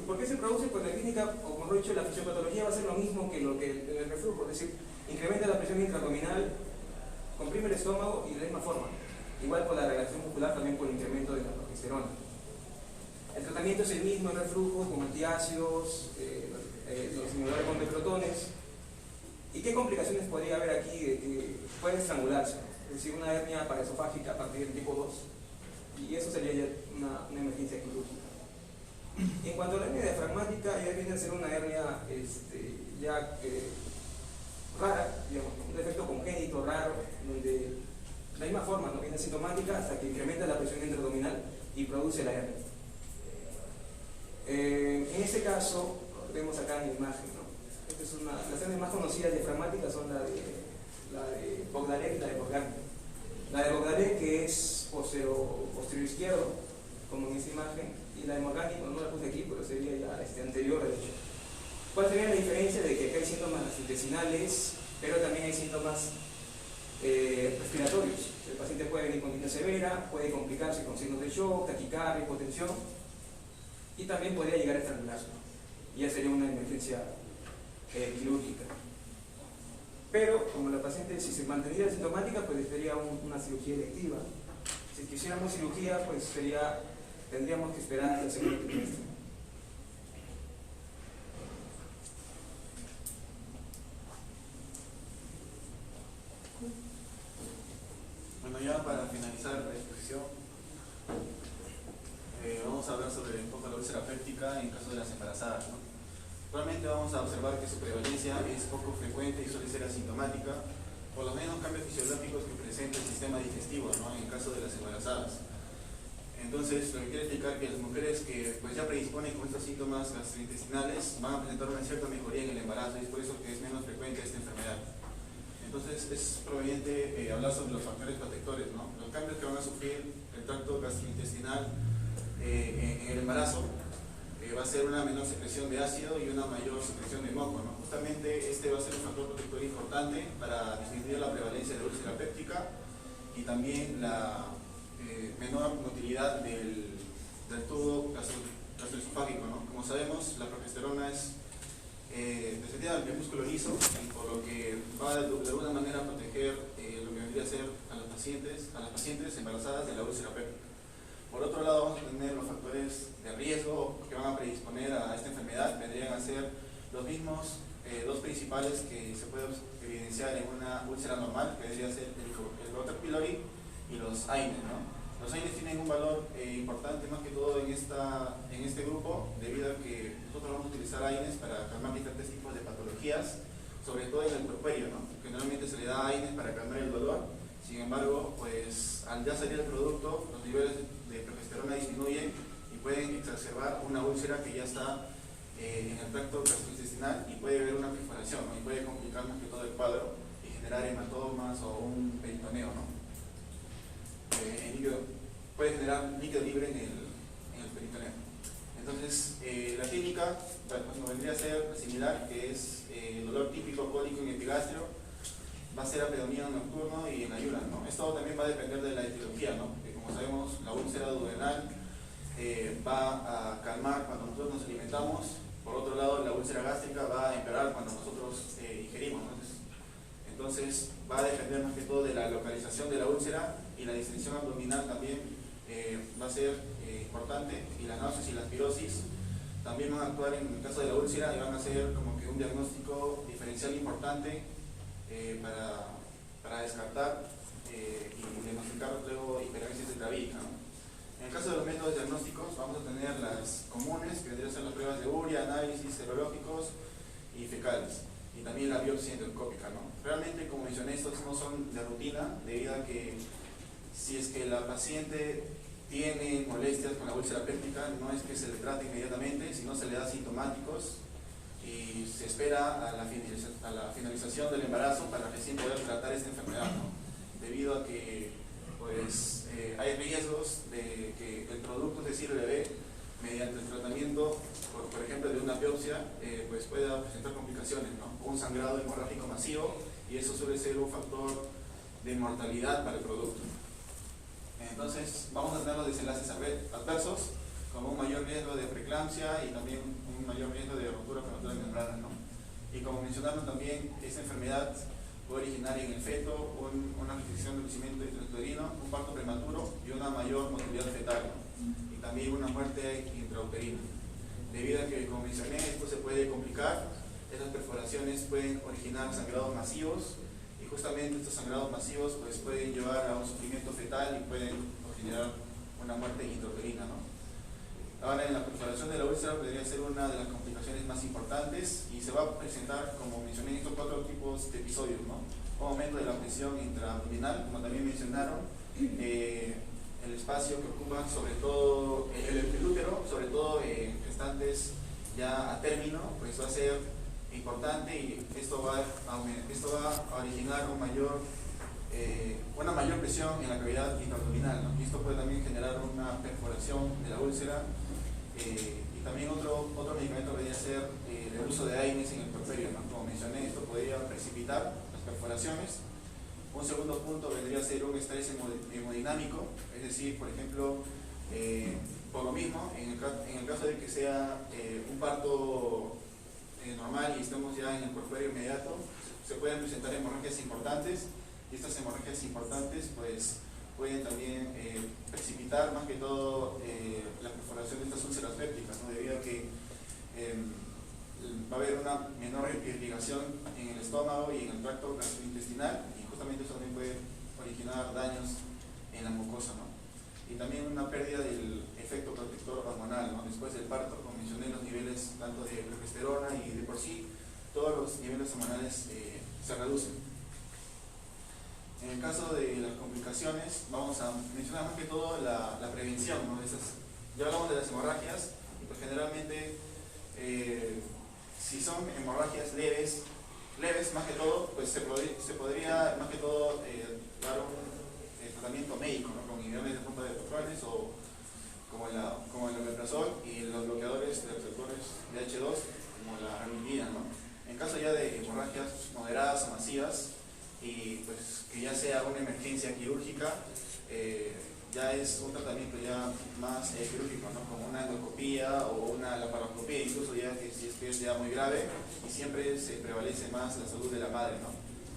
¿por qué se produce? Pues la clínica, o como lo he dicho, la fisiopatología va a ser lo mismo que lo que en el reflujo, es decir, incrementa la presión intraabdominal, comprime el estómago y de la misma forma. Igual con la relación muscular, también por el incremento de la progesterona. El tratamiento es el mismo en reflujo, con antiácidos, los inhibidores de protones. ¿Y qué complicaciones podría haber aquí de que puede estrangularse? Es decir, una hernia paraesofágica a partir del tipo 2. Y eso sería ya una emergencia quirúrgica. En cuanto a la hernia diafragmática, ya viene a ser una hernia rara, digamos, un defecto congénito raro, donde de la misma forma no viene sintomática hasta que incrementa la presión intraabdominal y produce la hernia. En este caso, vemos acá en la imagen, ¿no? Esta es las hernias más conocidas diafragmáticas son la de Bogdanec y la de Bogdan. La de Bogdanec, que es posterior izquierdo, como en esta imagen, y la hemorrágica no la puse aquí, pero sería ya anterior, de hecho. ¿Cuál sería la diferencia de que acá hay síntomas gastrointestinales, pero también hay síntomas respiratorios? El paciente puede venir con disnea severa, puede complicarse con signos de shock, taquicardia, hipotensión, y también podría llegar a estrangularse. Ya sería una emergencia quirúrgica. Pero como la paciente, si se mantendría sintomática, pues sería una cirugía electiva. Si quisiéramos cirugía, pues tendríamos que esperar hasta el segundo trimestre. Bueno, ya para finalizar la exposición, vamos a hablar sobre un poco la úlcera péptica en caso de las embarazadas, ¿no? Realmente vamos a observar que su prevalencia es poco frecuente y suele ser asintomática, por los menos cambios fisiológicos que presenta el sistema digestivo, ¿no? En el caso de las embarazadas. Entonces, lo que quiere explicar que las mujeres que pues, ya predisponen con estos síntomas gastrointestinales van a presentar una cierta mejoría en el embarazo, y es por eso que es menos frecuente esta enfermedad. Entonces, es proveniente hablar sobre los factores protectores, ¿no? Los cambios que van a sufrir el tracto gastrointestinal en el embarazo va a ser una menor secreción de ácido y una mayor secreción de moco, ¿no? Justamente este va a ser un factor protector importante para disminuir la prevalencia de úlcera péptica y también la menor motilidad del tubo gastroesofágico, ¿no? Como sabemos, la progesterona es descentrada del músculo liso, y por lo que va de alguna manera a proteger lo que vendría a ser a las pacientes embarazadas de la úlcera péptica. Por otro lado, vamos a tener los factores de riesgo que van a predisponer a esta enfermedad, vendrían a ser los mismos dos principales que se pueden evidenciar en una úlcera normal, que debería ser el Roter pylori y los AINES, ¿no? Los AINES tienen un valor importante más que todo en este grupo, debido a que nosotros vamos a utilizar AINES para calmar diferentes tipos de patologías, sobre todo en el puerperio, ¿no? Generalmente se le da AINES para calmar el dolor. Sin embargo, pues al ya salir el producto, los niveles de progesterona disminuyen y pueden exacerbar una úlcera que ya está en el tracto gastrointestinal y puede haber una perforación, ¿no? Y puede complicar más que todo el cuadro y generar hematomas o un peritoneo, ¿no? Puede generar líquido libre en el peritoneo. Entonces, la clínica pues, vendría a ser similar, que es el dolor típico cólico en epigastrio, va a ser a predominio nocturno y en ayunas, ¿no? Esto también va a depender de la etiología, ¿no? Que como sabemos, la úlcera duodenal va a calmar cuando nosotros nos alimentamos. Por otro lado, la úlcera gástrica va a empeorar cuando nosotros ingerimos, ¿no? Entonces, va a depender más que todo de la localización de la úlcera, y la distensión abdominal también va a ser importante, y las náuseas y la aspirosis también van a actuar en el caso de la úlcera y van a ser como que un diagnóstico diferencial importante para descartar y diagnosticar luego hipermesis tetravírica, ¿no? En el caso de los métodos diagnósticos vamos a tener las comunes, que vendrían a ser las pruebas de urea, análisis serológicos y fecales, y también la biopsia endoscópica, ¿no? Realmente, como mencioné, estos no son de rutina, debido a que si es que la paciente tiene molestias con la úlcera péptica, no es que se le trate inmediatamente, sino se le da sintomáticos y se espera a la finalización del embarazo para recién poder tratar esta enfermedad, ¿no? Debido a que pues, hay riesgos de que el producto, es decir, el bebé, mediante el tratamiento, por ejemplo, de una biopsia, pues pueda presentar complicaciones, ¿no? Un sangrado hemorrágico masivo, y eso suele ser un factor de mortalidad para el producto. Entonces, vamos a tener los desenlaces adversos, como un mayor riesgo de preeclampsia y también un mayor riesgo de ruptura prematura de membranas, ¿no? Y como mencionaron también, esta enfermedad puede originar en el feto una restricción del crecimiento intrauterino, un parto prematuro y una mayor motilidad fetal, ¿no? Y también una muerte intrauterina. Debido a que, como mencioné, esto se puede complicar, estas perforaciones pueden originar sangrados masivos, y justamente estos sangrados masivos pues, pueden llevar a un sufrimiento fetal y pueden generar una muerte intrauterina, ¿no? Ahora, en la perforación de la úlcera podría ser una de las complicaciones más importantes, y se va a presentar, como mencioné, estos 4 tipos de episodios, ¿no? Un aumento de la presión intraabdominal, como también mencionaron, el espacio que ocupa sobre todo el útero, sobre todo en gestantes ya a término, pues va a ser importante, y esto va a originar un mayor una mayor presión en la cavidad intraabdominal, ¿no? Y esto puede también generar una perforación de la úlcera. Y también otro medicamento podría ser el uso de AINES en el porferio, ¿no? Como mencioné, esto podría precipitar las perforaciones. Un segundo punto vendría a ser un estrés hemodinámico, es decir, por ejemplo, por lo mismo, en el caso de que sea un parto normal y estemos ya en el porferio inmediato, se pueden presentar hemorragias importantes, y estas hemorragias importantes pues pueden también precipitar más que todo la perforación de estas úlceras pépticas, ¿no? Debido a que va a haber una menor irrigación en el estómago y en el tracto gastrointestinal, y justamente eso también puede originar daños en la mucosa, ¿no? Y también una pérdida del efecto protector hormonal, ¿no? Después del parto, como mencioné, los niveles tanto de progesterona y de por sí, todos los niveles hormonales se reducen. En el caso de las complicaciones, vamos a mencionar más que todo la prevención, ¿no? Ya hablamos de las hemorragias, y pues generalmente si son hemorragias leves más que todo, pues se podría más que todo dar un tratamiento médico, ¿no? Con inhibidores de punta de electrones o como el omeprazol y los bloqueadores de receptores de H2 como la arimitina, ¿no? En caso ya de hemorragias moderadas o masivas y pues que ya sea una emergencia quirúrgica, ya es un tratamiento ya más quirúrgico, ¿no? Como una endoscopía o una laparoscopía, incluso ya que si es que es ya muy grave, y siempre se prevalece más la salud de la madre, ¿no?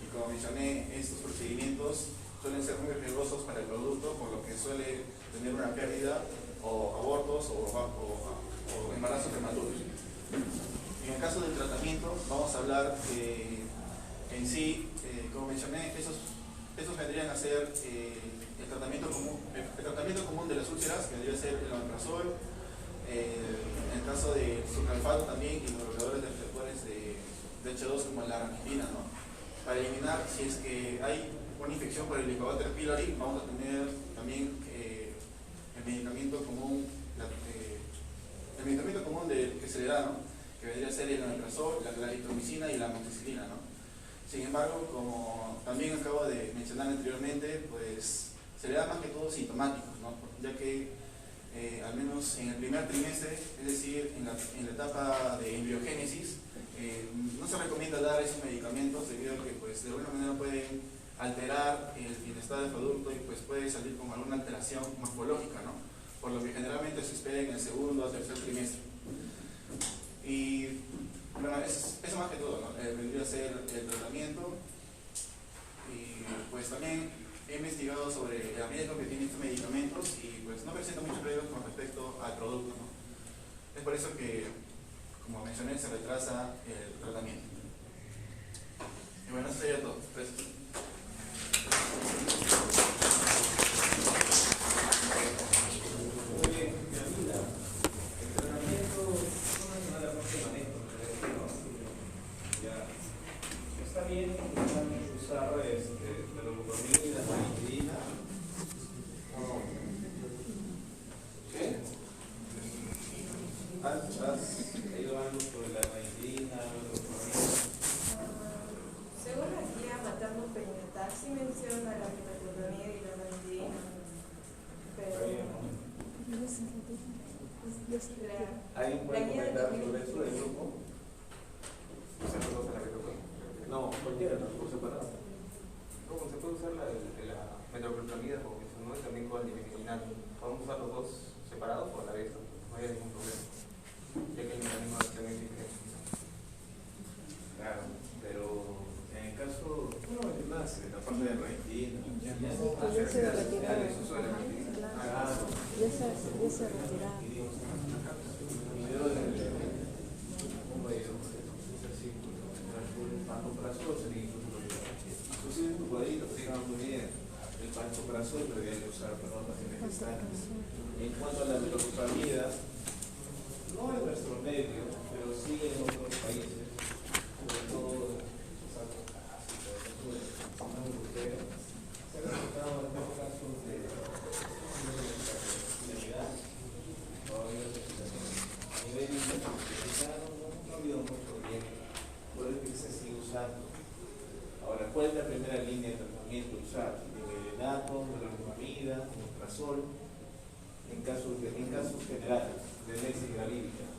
Y como mencioné, estos procedimientos suelen ser muy riesgosos para el producto, por lo que suele tener una pérdida o abortos o embarazos prematuros. En el caso del tratamiento, vamos a hablar en sí, como mencioné, esos vendrían a ser el tratamiento común de las úlceras, que debería ser el omeprazol, en el caso de sucralfato también, y los bloqueadores de receptores de H2 como la arimitina, ¿no? Para eliminar, si es que hay una infección por el Helicobacter pylori, vamos a tener también el medicamento común que se le da, ¿no? Que vendría a ser el omeprazol, la claritromicina y la amoxicilina, ¿no? Sin embargo, como también acabo de mencionar anteriormente, pues se le da más que todo sintomáticos, ¿no? Ya que al menos en el primer trimestre, es decir, en la etapa de embriogénesis, no se recomienda dar esos medicamentos debido a que pues, de alguna manera pueden alterar el bienestar del producto y pues puede salir con alguna alteración morfológica, ¿no? Por lo que generalmente se espera en el segundo o tercer trimestre. Y bueno, eso más que todo, ¿no? Vendría a ser el tratamiento. Y pues también he investigado sobre el riesgo que tienen estos medicamentos y pues no presenta muchos riesgos con respecto al producto, ¿no? Es por eso que, como mencioné, se retrasa el tratamiento. Y bueno, eso sería todo. Gracias. Muy bien, Camila. El tratamiento no es nada más que manejo, ¿no? Ya. Está bien usar meloglobina, ranitidina. ¿Qué? ¿Has leído algo sobre la ranitidina, meloglobina? Según la guía materno-perinatal, sí menciona la meloglobina y la ranitidina. Pero ¿Hay un buen comentario sobre eso del grupo? No, cualquiera, no, por separado. ¿Cómo se puede usar la metoclopramida como mencionó y también con el difeniquinal? ¿Podemos usar los dos separados o a la vez? No hay ningún problema, ya que el mecanismo de acción es diferente. Claro, pero en el caso, no, es más, en la parte de ranitidina. Ya se retiraron. El uso de la ranitidina. Claro. Ya se retiraron. Inclusive en tu cuadrito estaba muy bien el pantoprazol, pero había que usar para pacientes gestantes. En cuanto a la meloglobina, no en nuestro medio, pero sí en otros países, sobre todo en África, en la Unión Europea, se han reportado algunos casos de infertilidad. Todavía a nivel internacional no ha habido mucho riesgo, por eso que se sigue usando. Ahora, ¿cuál es la primera línea de tratamiento usar? surge en casos generales de leche gravídica?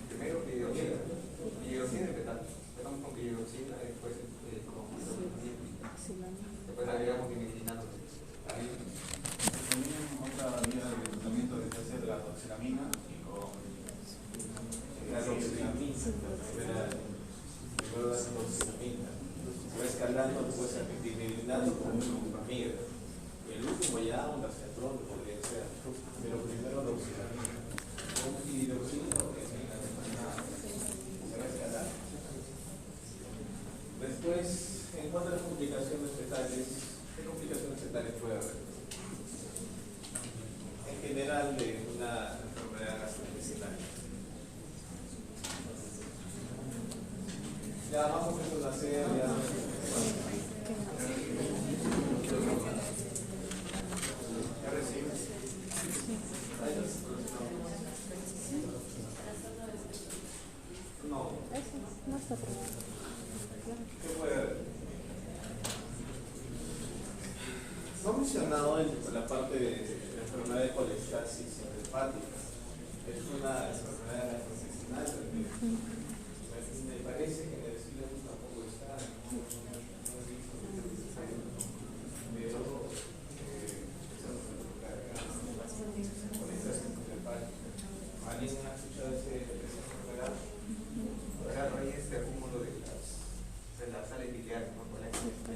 Primero piridoxina y fetal. Empezamos con piridoxina y después después agregamos dimethilinato. También otra vía de tratamiento de ser la doxilamina y con La doxilamina, primero la doxilamina, se va escalando después el dimethilinato con amiga. El último ya un lacetrón podría ser, pero primero doxilamina. Un piridoxina que es se va escalando. Después, en cuanto a las complicaciones fetales, ¿qué complicaciones fetales puede haber? En general de una enfermedad gastrointestinal. Ya vamos a nacer, ya. ¿Ya recibes? No. No está probado. ¿Qué puede haber? No he mencionado la parte de la enfermedad de colestasis hepática. Es una enfermedad gastrointestinal. Me parece que en el estilo tampoco está. Pero colestasis hepática. ¿Alguien ha escuchado esa enfermedad? Claro, hay este acúmulo de las sales biliares, ¿no?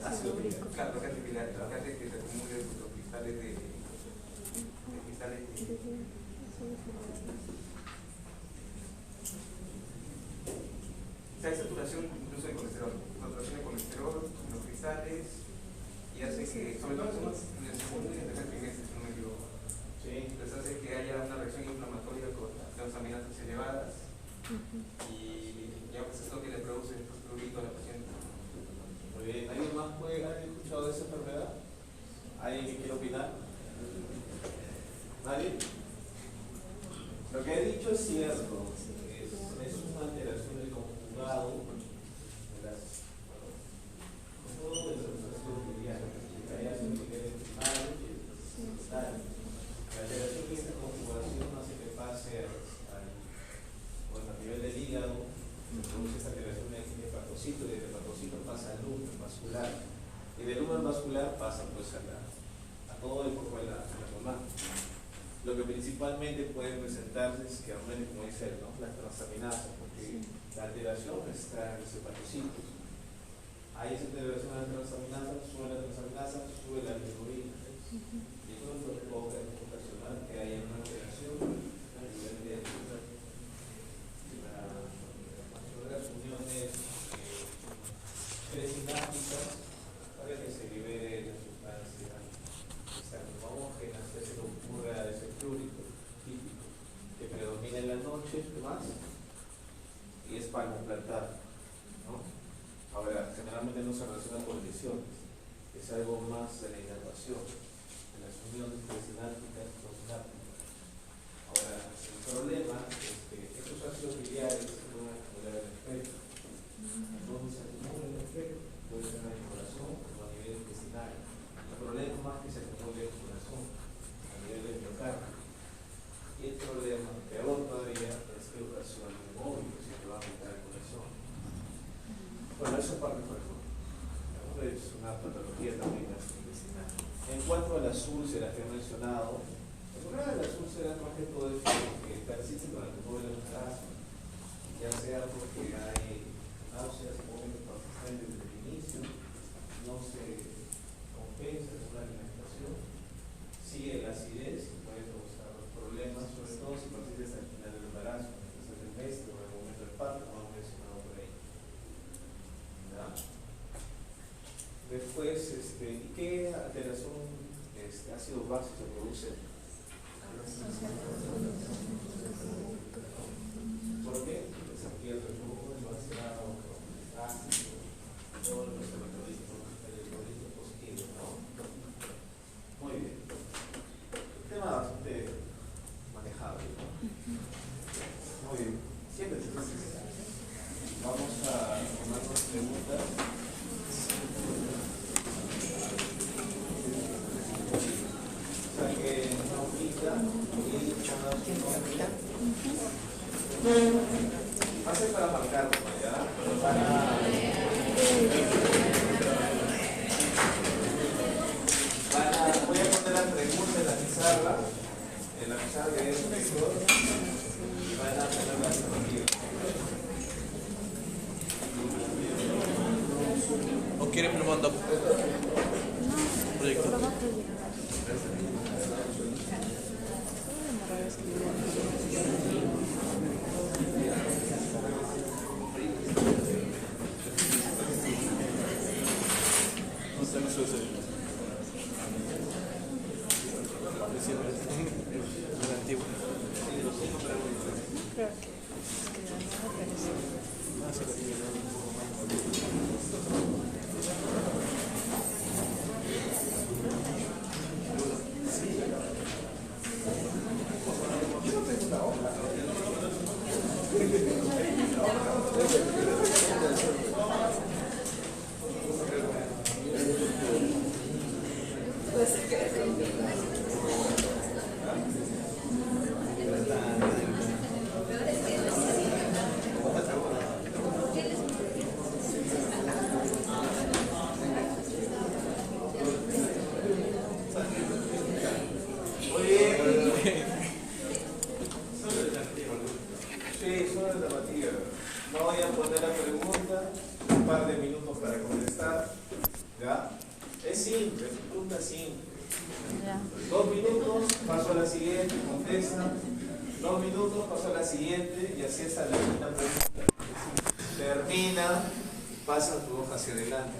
Ácido biliar. Claro, los gases biliares, los gases que se acumulan en los cristales de hay saturación incluso de colesterol, saturación de colesterol en los cristales y hace que, sobre todo en el segundo y el tercer trimestre, si no me equivoco, entonces hace que haya una reacción inflamatoria con las transaminasas elevadas y ya pues es lo que le produce el prurito a la paciente. Muy bien, ¿alguien más puede haber escuchado de esa enfermedad? ¿Alguien que quiera opinar? ¿Nadie? Lo que he dicho es cierto, es una alteración del conjugado de las ácidos biliares, que hay ácidos biliares primarios y secundarios. La alteración de esta configuración hace que pase a nivel del hígado, se produce esta alteración de hepatocito y del hepatocito pasa al lumen vascular y del lumen vascular pasa pues a todo el cuerpo de la mamá. Lo que principalmente puede presentarse es que aumente, como dice él, ¿no? Las transaminasas, porque la alteración está en los hepatocitos. Hay esa alteración de las transaminasas, sube la transaminasa, sube la bilirrubina. Y eso es lo que puede ocasionar que haya una alteración a nivel de las uniones perisinápticas para que se libere la sustancia homógena, que se le ocurra ese plúrico típico que predomina en la noche, más y es palmoplantar, ¿no? Ahora, generalmente no se relaciona con lesiones, es algo más de la inervación, de las uniones perisinápticas yosinápticas. Ahora, el problema es que estos ácidos biliares se pueden acumular en el pecho. Entonces, se acumula en el pecho, puede ser en el corazón o a nivel intestinal. El problema más que se acumule en el corazón, a nivel del miocardio. Y el problema, peor todavía, es que ocasiona un móvil, si te va a afectar el corazón. Bueno, esa parte por ejemplo. Es una patología también gastrointestinal. En cuanto a las úlceras que he mencionado, el problema de las úlceras más que todo es que persisten durante todo el embarazo, ya sea porque hay náuseas y vómitos persistentes desde el inicio, no se compensa con la alimentación, sigue la acidez y puede causar problemas, sobre todo si persiste hasta el final del embarazo, hasta el trimestre o en el momento del parto, como hemos mencionado por ahí. ¿Ya? Después, ¿qué alteración ácido base se produce? ¿Por qué? Porque se pierde el jugo, el vaciado, ácido, todos los electrolitos positivos, ¿no? Muy bien. Tema bastante manejable, ¿no? Muy bien. Siéntense. Vamos a tomar las preguntas. Saquen una hojita y hace para marcarlo, ¿ya? Voy a poner la pregunta en la pizarra que es mejor, y van a tener la alternativa. ¿O quieren probando? Proyecto. Pasan tu hoja hacia adelante.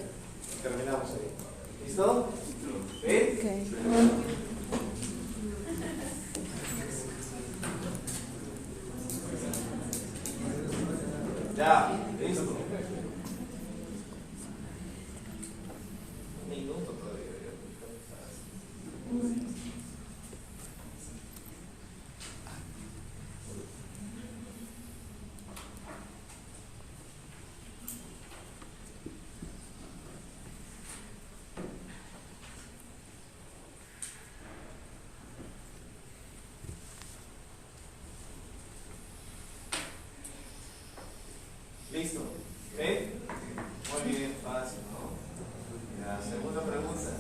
Terminamos ahí. ¿Listo? ¿Sí? Okay. Ya, listo. Un minuto todavía. Listo. ¿Sí? Muy bien, fácil, ¿no? Ya, segunda pregunta.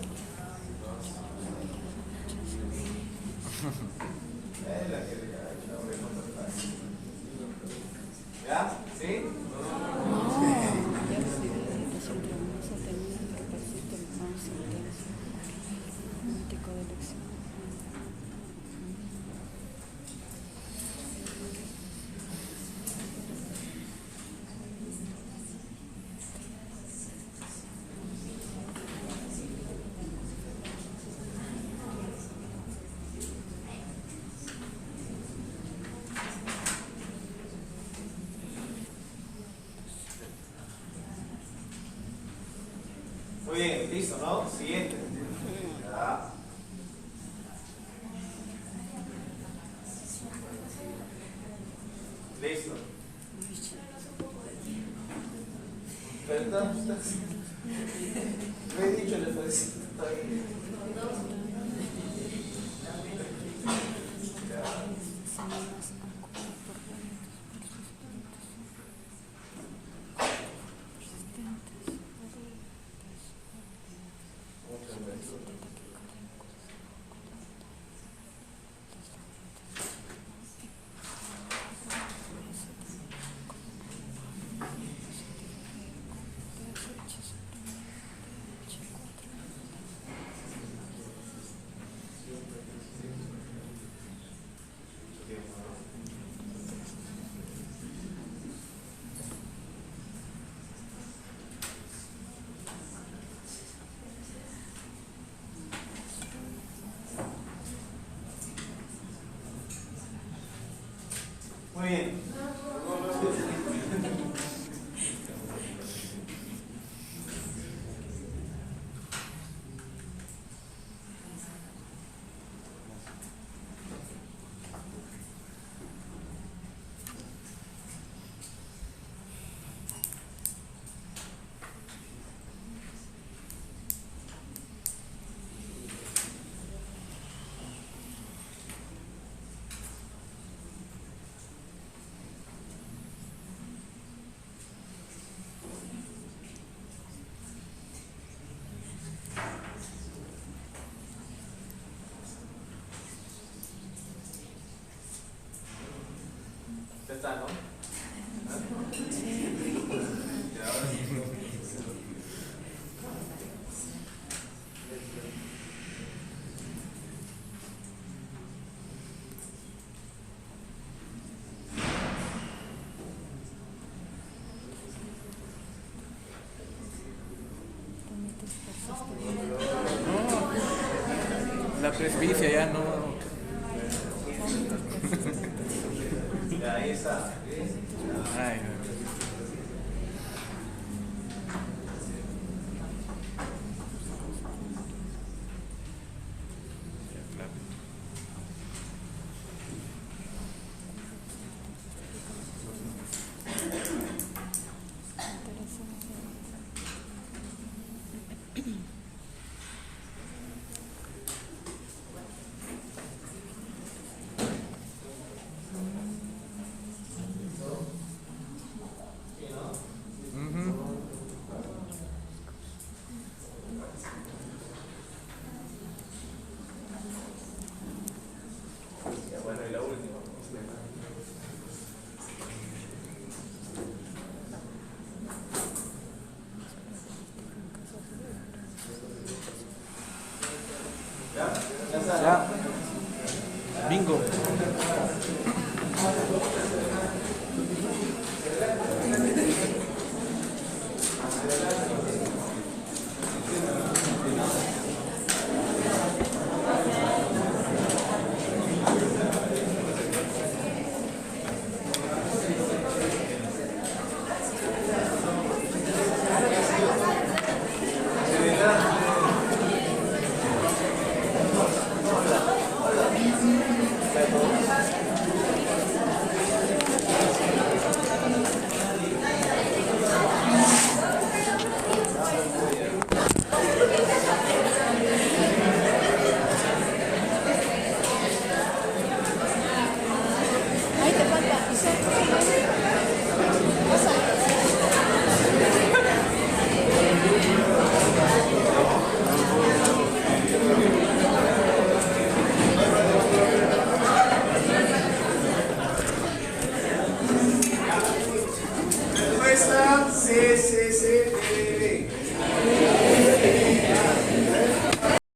Es la que la voy a contestar. ¿Ya? ¿Sí? Muy bien, listo, ¿no? Siguiente. Ya. Listo. ¿Verdad? Me he dicho, le felicito. La presbicia ya no. Ya, ahí está. Ay, Bueno, y la última. ¿Ya? ¿Ya está? ya. Bingo.